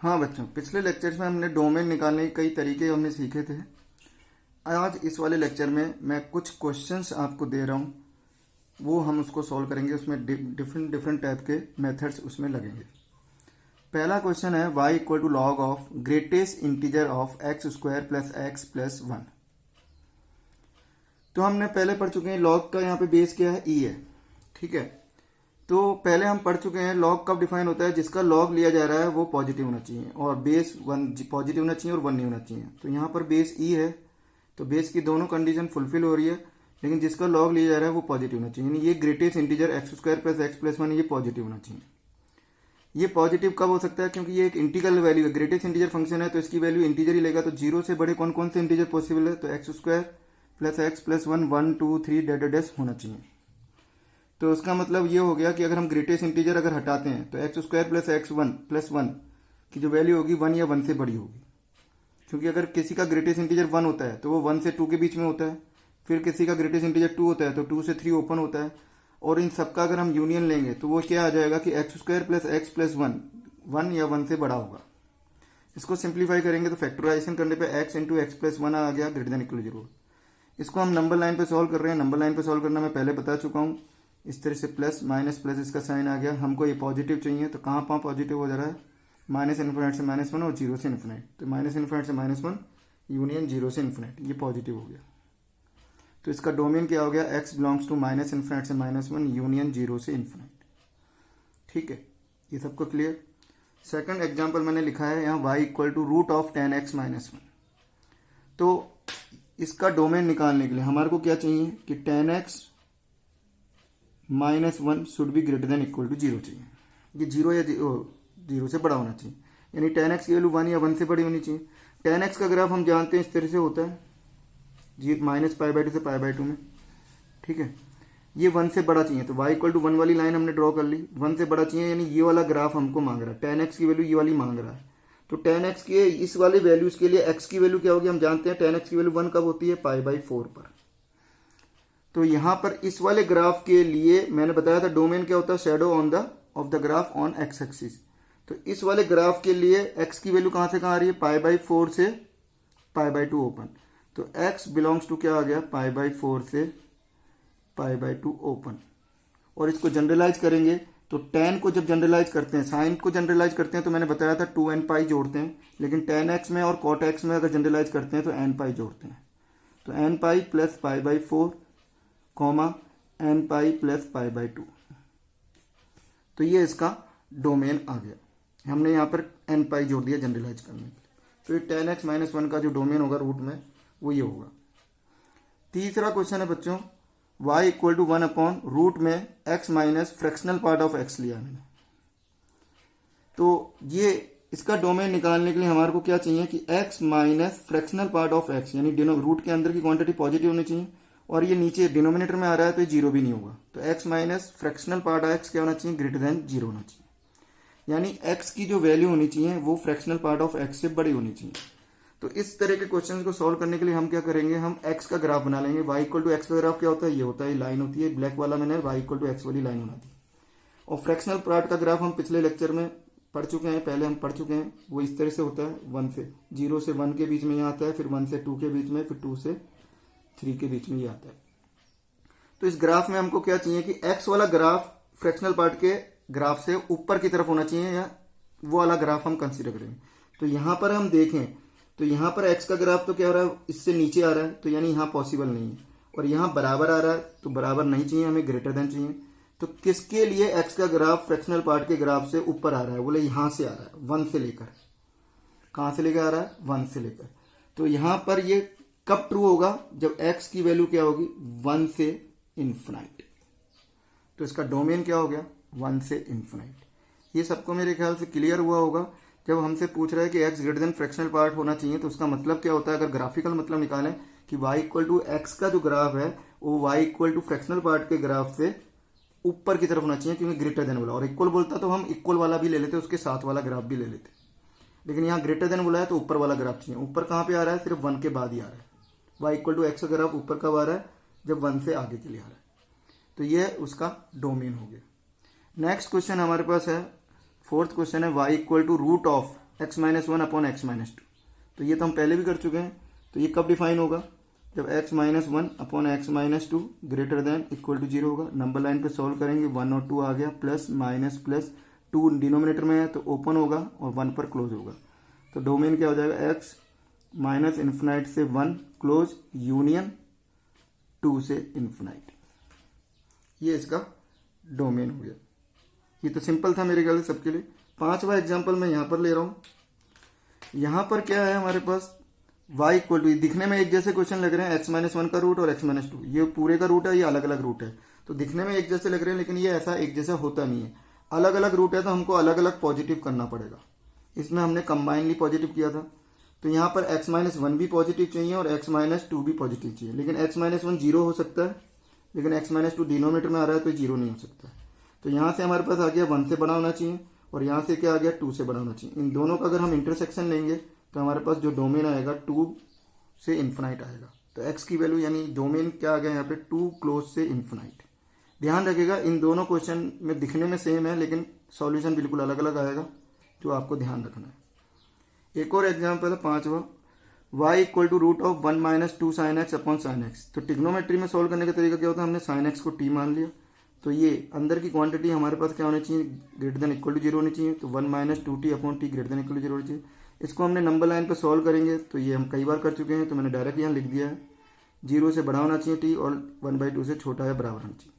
हाँ बच्चों, पिछले लेक्चर्स में हमने डोमेन निकालने के कई तरीके हमने सीखे थे। आज इस वाले लेक्चर में मैं कुछ क्वेश्चंस आपको दे रहा हूँ, वो हम उसको सॉल्व करेंगे। उसमें डिफरेंट टाइप के मेथड्स उसमें लगेंगे। पहला क्वेश्चन है y equal to log of greatest integer of x square plus x plus 1। तो हमने पहले पढ़ चुके हैं लॉग का यहाँ पे बेस क्या है, ई है, ठीक है। तो पहले हम पढ़ चुके हैं लॉग कब डिफाइन होता है, जिसका लॉग लिया जा रहा है वो पॉजिटिव होना चाहिए और बेस 1 पॉजिटिव होना चाहिए और 1 नहीं होना चाहिए। तो यहाँ पर बेस ई है, तो बेस की दोनों कंडीशन फुलफिल हो रही है, लेकिन जिसका लॉग लिया जा रहा है वो पॉजिटिव होना चाहिए। यानी ये greatest integer x square plus x plus 1 ये पॉजिटिव होना चाहिए। ये पॉजिटिव कब हो सकता है, क्योंकि ये एक इंटीग्रल वैल्यू है, ग्रेटेस्ट इंटीजर फंक्शन है, तो इसकी वैल्यू इंटीजर ही लेगा। तो 0 से बड़े कौन कौन से इंटीजर पॉसिबल है, तो x square plus x plus 1 1 2 3 dash होना चाहिए। तो उसका मतलब ये हो गया कि अगर हम ग्रेटेस्ट इंटीजर अगर हटाते हैं तो x square plus x 1 plus 1 की जो वैल्यू होगी 1 या 1 से बड़ी होगी, क्योंकि अगर किसी का ग्रेटेस्ट इंटीजर 1 होता है तो वो 1 से 2 के बीच में होता है। फिर किसी का ग्रेटेस्ट इंटीजर 2 होता है तो 2 से 3 ओपन होता है। और इन सबका अगर हम यूनियन लेंगे तो वो क्या आ जाएगा कि x square plus x plus 1 या 1 से बड़ा होगा। इसको सिंप्लीफाई करेंगे तो फैक्टराइजेशन करने पे एक्स इंटू एक्स प्लस 1 आ गया ग्रेटर देन इक्वल 0। इसको हम नंबर लाइन पे सॉल्व कर रहे हैं। नंबर लाइन पे सॉल्व करना मैं पहले बता चुका हूँ। इस तरह से प्लस माइनस प्लस इसका साइन आ गया। हमको ये पॉजिटिव चाहिए, तो कहाँ पर पॉजिटिव हो जा रहा है, माइनस इन्फिनिट से -1 और 0 से इन्फिनिट। तो माइनस इन्फिनिट से -1 यूनियन 0 से इन्फिनिट, ये पॉजिटिव हो गया। तो इसका डोमेन क्या हो गया, x belongs to minus infinite से -1 यूनियन 0 से इन्फिनिट। ठीक है, ये सबको क्लियर। सेकंड एग्जांपल मैंने लिखा है यहाँ y equal to root of 10x minus 1। तो इसका डोमेन निकालने के लिए हमारे को क्या चाहिए कि 10x minus 1 should be greater than equal to 0 चाहिए। ये 0 या 0 से बड़ा होना चाहिए, यानी 10x की वैल्यू 1 या 1 से बड़ी होनी चाहिए। 10x का ग्राफ हम जानते हैं इस तरह से होता है, माइनस π/2 से π/2 में, ठीक है। ये 1 से बड़ा चाहिए, तो y इक्वल टू 1 वाली लाइन हमने ड्रॉ कर ली। 1 से बड़ा चाहिए, यानी ये वाला ग्राफ हमको मांग रहा है। 10x की वैल्यू ये वाली मांग रहा है। तो 10x के इस वाले वैल्यूज के लिए x की वैल्यू क्या होगी, हम जानते हैं 10x की वैल्यू 1 कब होती है, π/4 पर। तो यहां पर इस वाले ग्राफ के लिए मैंने बताया था डोमेन क्या होता है, shadow of the graph on x axis. तो इस वाले ग्राफ के लिए x की वैल्यू कहां से कहां आ रही है, π/4 से π/2 ओपन। तो x बिलोंग्स टू क्या आ गया, π/4 से π/2 ओपन। और इसको जनरलाइज करेंगे तो tan को जब जनरलाइज करते हैं, साइन को जनरलाइज करते हैं, तो मैंने बताया था 2nπ जोड़ते हैं, लेकिन tan x में और cot x में अगर जनरलाइज करते हैं तो nπ जोड़ते हैं। तो nπ plus π/4 comma nπ plus π/2। तो ये इसका डोमेन आ गया। हमने यहाँ पर nπ जोड़ दिया जनरलाइज करने के लिए। तो ये tan x माइनस 1 का जो डोमेन होगा रूट में वो ये होगा। तीसरा क्वेश्चन है बच्चों, y equal to 1 upon root में x minus fractional part of x लिया मैंने। तो ये इसका डोमेन निकालने के लिए हमारे को क्या चाहिए कि x minus fractional part of x, यानी रूट के अंदर की क्वांटिटी पॉजिटिव होनी चाहिए, और ये नीचे डिनोमिनेटर में आ रहा है तो ये 0 भी नहीं होगा। तो x minus fractional part of x क्या होना चाहिए, ग्रेटर देन 0 होना चाहिए। यानी x की जो वैल्यू होनी चाहिए वो फ्रैक्शनल पार्ट ऑफ x से बड़ी होनी चाहिए। तो इस तरह के क्वेश्चन को सॉल्व करने के लिए हम क्या करेंगे, हम x का ग्राफ बना लेंगे। y इक्वल टू एक्स का ग्राफ क्या होता है, ये होता है, लाइन होती है, ब्लैक वाला मैंने y इक्वल टू एक्स वाली लाइन बना दी। और फ्रैक्शनल पार्ट का ग्राफ हम पिछले लेक्चर में पढ़ चुके हैं, पहले हम पढ़ चुके हैं। वो इस तरह से होता है, 0 से 1 के बीच में ये आता है, फिर 1 से 2 के बीच में, फिर 2 से 3 के बीच में ये आता है। तो इस ग्राफ में हमको क्या चाहिए कि x वाला ग्राफ फ्रैक्शनल पार्ट के ग्राफ से ऊपर की तरफ होना चाहिए, या वो वाला ग्राफ हम कंसीडर करेंगे। तो यहां पर हम देखें तो यहां पर x का ग्राफ तो क्या हो रहा है, इससे नीचे आ रहा है, तो यानी यहां पॉसिबल नहीं है। और यहां बराबर आ रहा है, तो बराबर नहीं चाहिए, हमें ग्रेटर देन चाहिए। तो किसके लिए x का ग्राफ फ्रैक्शनल पार्ट के ग्राफ से ऊपर आ रहा है, बोले यहां से आ रहा है, 1 से लेकर। कहां से लेकर आ रहा है, 1 से लेकर। तो यहां पर ये कब ट्रू होगा, जब x की वैल्यू क्या होगी, 1 से इन्फिनाइट। तो इसका डोमेन क्या हो गया, 1 से इन्फिनाइट। ये सबको मेरे ख्याल से क्लियर हुआ होगा। जब हमसे पूछ रहा है कि x greater than fractional part होना चाहिए, तो उसका मतलब क्या होता है, अगर ग्राफिकल मतलब निकालें कि y इक्वल टू एक्स का जो ग्राफ है वो y equal to fractional part के ग्राफ से ऊपर की तरफ होना चाहिए, क्योंकि ग्रेटर देन बोला। और इक्वल बोलता तो हम इक्वल वाला भी ले लेते, उसके साथ वाला ग्राफ भी ले लेते, लेकिन यहाँ ग्रेटर देन बोला है तो ऊपर वाला ग्राफ चाहिए। ऊपर कहाँ पे आ रहा है, सिर्फ 1 के बाद ही आ रहा है। y इक्वल टू एक्स का ग्राफ ऊपर कब आ रहा है, जब 1 से आगे के लिए आ रहा है। तो ये उसका डोमेन हो गया। नेक्स्ट क्वेश्चन हमारे पास है, फोर्थ क्वेश्चन है y equal to root of x minus one upon x minus two. तो ये तो हम पहले भी कर चुके हैं। तो ये कब डिफाइन होगा, जब x minus one upon x minus two greater than equal to zero होगा। नंबर लाइन पे सॉल्व करेंगे, 1 और 2 आ गया, प्लस माइनस प्लस 2 डिनोमिनेटर में है तो ओपन होगा और 1 पर क्लोज होगा। तो डोमेन क्या हो जाएगा, x माइनस इन्फिनाइट से 1 क्लोज यूनियन 2 से इन्फिनाइट। ये इसका डोमेन हो गया। ये तो सिंपल था मेरे ख्याल से सबके लिए। 5वां एग्जाम्पल मैं यहाँ पर ले रहा हूँ। यहाँ पर क्या है हमारे पास, y इक्वल टू, दिखने में एक जैसे क्वेश्चन लग रहे हैं, x माइनस वन का रूट और x माइनस टू, ये पूरे का रूट है, ये अलग अलग रूट है। तो दिखने में एक जैसे लग रहे हैं लेकिन ये ऐसा एक जैसा होता नहीं है, अलग अलग रूट है, तो हमको अलग अलग पॉजिटिव करना पड़ेगा। इसमें हमने कंबाइनली पॉजिटिव किया था। तो यहाँ पर x माइनस वन भी पॉजिटिव चाहिए और x माइनस टू भी पॉजिटिव चाहिए, लेकिन x माइनस वन जीरो हो सकता है, लेकिन x माइनस टू डिनोमीटर में आ रहा है तो जीरो नहीं हो सकता। तो यहाँ से हमारे पास आ गया 1 से बड़ा होना चाहिए और यहाँ से क्या आ गया 2 से बड़ा होना चाहिए। इन दोनों का अगर हम इंटरसेक्शन लेंगे तो हमारे पास जो डोमेन आएगा 2 से इन्फिनाइट आएगा। तो x की वैल्यू यानी डोमेन क्या आ गया यहाँ पे, 2 क्लोज से इन्फिनाइट। ध्यान रखिएगा इन दोनों क्वेश्चन में दिखने में सेम है लेकिन सॉल्यूशन बिल्कुल अलग अलग आएगा, जो आपको ध्यान रखना है। एक और एग्जाम्पल है 5वां, y equal to root of 1 minus 2 sine x upon sine x. तो टिग्नोमेट्री में सॉल्व करने का तरीका क्या होता है, हमने साइन एक्स को t मान लिया। तो ये अंदर की क्वांटिटी हमारे पास क्या होनी चाहिए, greater than equal to zero होनी चाहिए। तो 1 minus 2t upon t greater than equal to zero होनी चाहिए। इसको हमने नंबर लाइन पर सॉल्व करेंगे तो ये हम कई बार कर चुके हैं, तो मैंने डायरेक्ट यहाँ लिख दिया है, 0 से बड़ा होना चाहिए t और 1/2 से छोटा है बराबर होना चाहिए।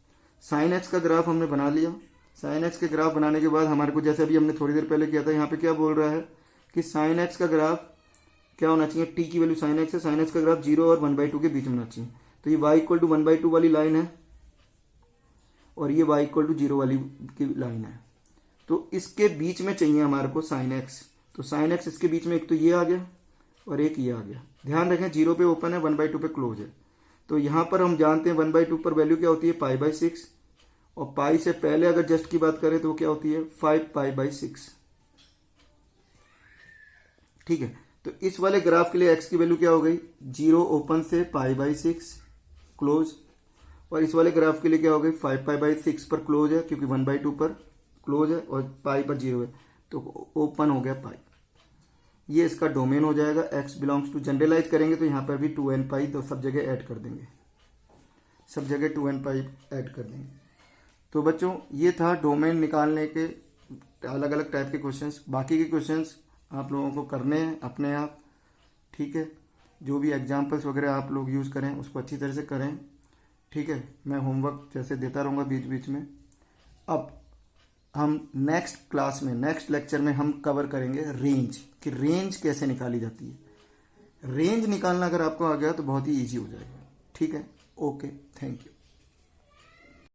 साइन एक्स का ग्राफ हमने बना लिया। साइन एक्स के ग्राफ बनाने के बाद हमारे को जैसे अभी हमने थोड़ी देर पहले किया था, यहाँ पे क्या बोल रहा है कि साइन एक्स का ग्राफ क्या होना चाहिए, टी की वैल्यू साइन एक्स है, साइन एक्स का ग्राफ 0 और 1/2 के बीच में होना चाहिए। तो ये y इक्वल टू 1/2 वाली लाइन है और ये y इक्वल टू 0 वाली की लाइन है। तो इसके बीच में चाहिए हमारे को साइन एक्स। तो साइन एक्स इसके बीच में एक तो ये आ गया और एक ये आ गया। ध्यान रखें 0 पे ओपन है, 1/2 पे क्लोज है। तो यहाँ पर हम जानते हैं 1/2 पर वैल्यू क्या होती है, π/6, और पाई से पहले अगर जस्ट की बात करें तो वो क्या होती है 5π/6। ठीक है, तो इस वाले ग्राफ के लिए x की वैल्यू क्या हो गई, 0 ओपन से π/6 क्लोज, और इस वाले ग्राफ के लिए क्या हो गई 5π/6 पर क्लोज है क्योंकि 1/2 पर क्लोज है और पाई पर 0 है, तो ओपन हो गया पाई। ये इसका डोमेन हो जाएगा। x बिलोंग्स टू, जनरलाइज करेंगे तो यहाँ पर भी 2n पाई, तो सब जगह ऐड कर देंगे, सब जगह 2n पाई ऐड कर देंगे। तो बच्चों ये था डोमेन निकालने के अलग अलग टाइप के क्वेश्चंस। बाकी के क्वेश्चंस आप लोगों को करने हैं अपने आप, ठीक है। जो भी एग्जाम्पल्स वगैरह आप लोग यूज़ करें उसको अच्छी तरह से करें, ठीक है। मैं होमवर्क जैसे देता रहूँगा बीच बीच में। अब हम नेक्स्ट क्लास में, नेक्स्ट लेक्चर में हम कवर करेंगे रेंज, कि रेंज कैसे निकाली जाती है। रेंज निकालना अगर आपको आ गया तो बहुत ही ईजी हो जाएगा, ठीक है। Okay, thank you.